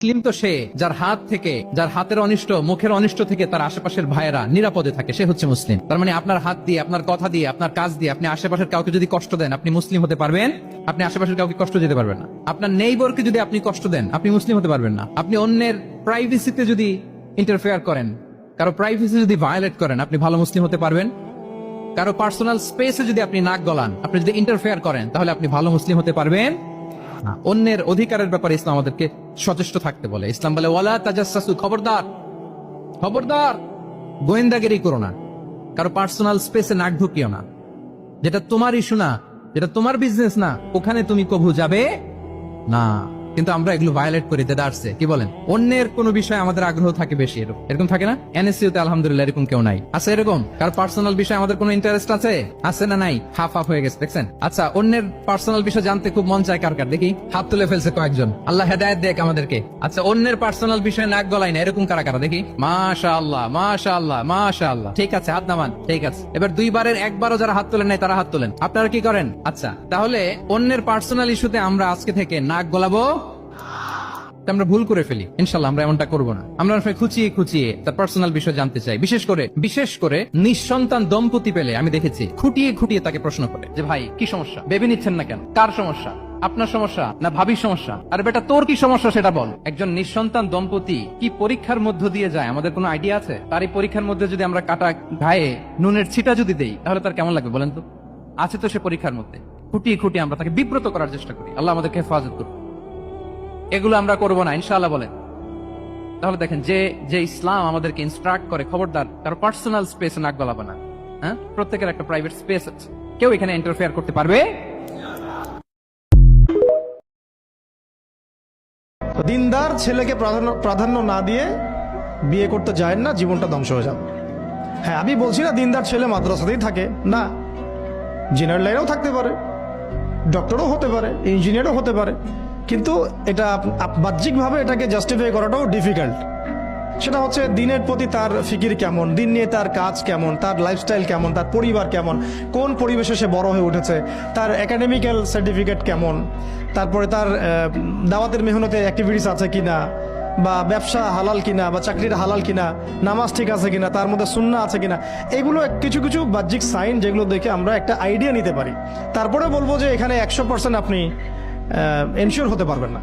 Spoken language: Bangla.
মুসলিম তো সে যার হাত থেকে, যার হাতের অনিষ্ট, মুখের অনিষ্ট থেকে তার আশেপাশের ভাইয়েরা নিরাপদে থাকে, সে হচ্ছে মুসলিম। তার মানে আপনার হাত দিয়ে, আপনার কথা দিয়ে, আপনার কাজ দিয়ে আপনি আশেপাশের কাউকে যদি কষ্ট দেন, আপনি মুসলিম হতে পারবেন? আপনি আশেপাশের কাউকে কষ্ট দিতে পারবেন না। আপনার নেইবরকে যদি আপনি কষ্ট দেন, আপনি মুসলিম হতে পারবেন না। আপনি অন্যের প্রাইভেসিতে যদি ইন্টারফেয়ার করেন, কারো প্রাইভেসি যদি ভায়োলেট করেন, আপনি ভালো মুসলিম হতে পারবেন? কারো পার্সোনাল স্পেসে যদি আপনি নাক গলান, আপনি যদি ইন্টারফেয়ার করেন, তাহলে আপনি ভালো মুসলিম হতে পারবেন না। অন্যের অধিকারের ব্যাপারে ইসলাম আমাদেরকে সচেষ্ট থাকতে বলে। ইসলাম বলে ওয়ালা তাজাসসু, খবরদার খবরদার গোয়েন্দাগিরি করো না, কারো পার্সোনাল স্পেসে নাক ঢুকিও না। যেটা তোমার ইস্যু না, যেটা তোমার বিজনেস না, ওখানে তুমি কবু যাবে না। কিন্তু আমরা এগুলো ভায়োলেট করি, দেদারসে কি বলেন? অন্যের কোনো বিষয়ে আমাদের আগ্রহ থাকে বেশি, এরকম থাকে না? এনএসইউতে আলহামদুলিল্লাহ এরকম কেউ নাই, আছে এরকম? কার পার্সোনাল বিষয়ে আমাদের কোনো ইন্টারেস্ট আছে না নাই? হাফ হাফ হয়ে গেছে, দেখছেন? আচ্ছা, অন্যের পার্সোনাল বিষয় জানতে খুব মন চায় কার কার? দেখি হাত তুলে ফেলছে কয়েকজন, আল্লাহ হেদায়েত দেখ আমাদেরকে। আচ্ছা, অন্যের পার্সোনাল বিষয়ে নাক গলাই না, এরকম কারা কারা? দেখি। মাশাআল্লাহ মাশাআল্লাহ মাশাআল্লাহ, ঠিক আছে, হাত নামান, ঠিক আছে। এবার দুইবারের একবারও যারা হাত তোলেন নাই তারা হাত তোলেন। আপনারা কি করেন? আচ্ছা, তাহলে অন্যের পার্সোনাল ইস্যুতে আমরা আজকে থেকে নাক গলাবো? আমরা ভুল করে ফেলি, ইনশাল্লাহ আমরা এমনটা করবো না। আমরা খুঁচিয়ে খুঁচিয়ে তার পার্সোনাল বিষয় জানতে চাই। বিশেষ করে নিঃসন্তান দম্পতি পেলে আমি দেখেছি খুঁটিয়ে খুঁটিয়ে তাকে প্রশ্ন করে যে ভাই কি সমস্যা, বেবি নিচ্ছেন না কেন, কার সমস্যা, আপনার সমস্যা না ভাবির সমস্যা? আরে বেটা, তোর কি সমস্যা সেটা বল। একজন নিঃসন্তান দম্পতি কি পরীক্ষার মধ্য দিয়ে যায় আমাদের কোনো আইডিয়া আছে? তার এই পরীক্ষার মধ্যে যদি আমরা কাটা গায়ে নুনের ছিটা যদি দেই, তাহলে তার কেমন লাগবে বলেন তো? আছে তো সে পরীক্ষার মধ্যে। খুঁটিয়ে খুঁটিয়ে আমরা তাকে বিব্রত করার চেষ্টা করি। আল্লাহ আমাদেরকে হেফাজত করুন। এগুলো আমরা করবো না, ইনশাআল্লাহ বলেন। তাহলে দেখেন, যে ইসলাম আমাদেরকে ইনস্ট্রাক্ট করে, খবরদার কারো পার্সোনাল স্পেসে নাক গলাবে না। হ্যাঁ, প্রত্যেকের একটা প্রাইভেট স্পেস আছে, কেউ এখানে ইন্টারফেয়ার করতে পারবে। দিনদার ছেলেকে প্রাধান্য না দিয়ে বিয়ে করতে যায় না, জীবনটা ধ্বংস হয়ে যাবে। হ্যাঁ, আমি বলছি না দিনদার ছেলে মাদ্রাসাতেই থাকে না, ইঞ্জিনিয়ার লাইনেও থাকতে পারে, ডক্টরও হতে পারে, ইঞ্জিনিয়ারও হতে পারে, কিন্তু এটা বাহ্যিকভাবে এটাকে জাস্টিফাই করাটাও ডিফিকাল্ট। সেটা হচ্ছে দিনের প্রতি তার ফিকির কেমন, দিন নিয়ে তার কাজ কেমন, তার লাইফস্টাইল কেমন, তার পরিবার কেমন, কোন পরিবেশে সে বড় হয়ে উঠেছে, তার একাডেমিক্যাল সার্টিফিকেট কেমন, তারপরে তার দাওয়াতের মেহনতে অ্যাক্টিভিটিস আছে কিনা, বা ব্যবসা হালাল কিনা, বা চাকরির হালাল কিনা, নামাজ ঠিক আছে কিনা, তার মধ্যে সুন্নাহ আছে কিনা। এইগুলো কিছু কিছু বাহ্যিক সাইন যেগুলো দেখে আমরা একটা আইডিয়া নিতে পারি। তারপরে বলবো যে এখানে 100% আপনি এনশিওর হতে পারবেন না।